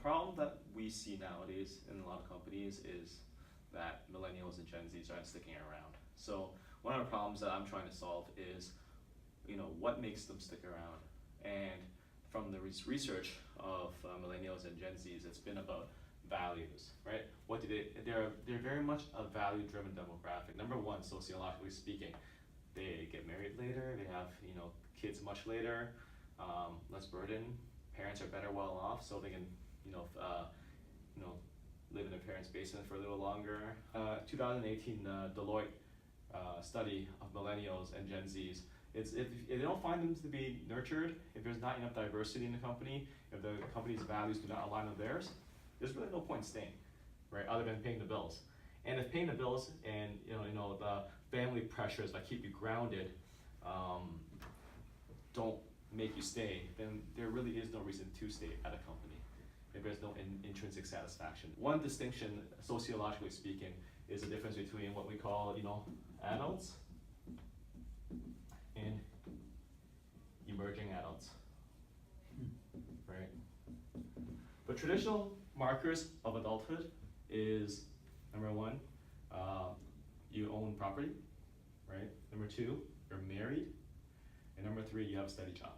problem that we see nowadays in a lot of companies is that millennials and Gen Zs aren't sticking around. So one of the problems that I'm trying to solve is, what makes them stick around? And from the research of millennials and Gen Zs, it's been about values, right? What do they're very much a value-driven demographic. Number one, sociologically speaking, they get married later, they have kids much later, less burden. Parents are better well off, so they can live in their parents' basement for a little longer. 2018 Deloitte study of millennials and Gen Zs. If they don't find them to be nurtured, if there's not enough diversity in the company, if the company's values do not align with theirs, there's really no point in staying, right? Other than paying the bills. And if paying the bills and the family pressures that keep you grounded don't make you stay, then there really is no reason to stay at a company if there's no intrinsic satisfaction. One distinction, sociologically speaking, is the difference between what we call adults and emerging adults, right? The traditional markers of adulthood is, number one, you own property, right? Number two, you're married. And number three, you have a steady job,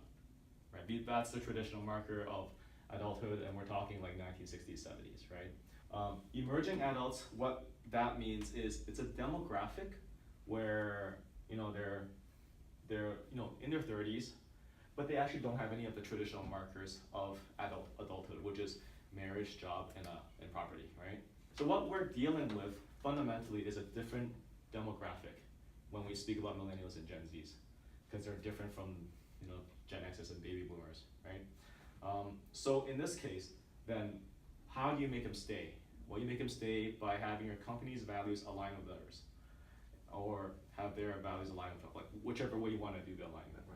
right? That's the traditional marker of adulthood, and we're talking like 1960s, 70s, right? Emerging adults, what that means is it's a demographic where they're in their 30s, but they actually don't have any of the traditional markers of adulthood, which is marriage, job, and property, right? So what we're dealing with fundamentally is a different demographic when we speak about millennials and Gen Zs, because they're different from Gen Xers and baby boomers, right? So in this case, then how do you make them stay? Well, you make them stay by having your company's values align with theirs, or have their values align with, like, whichever way you want to do the alignment.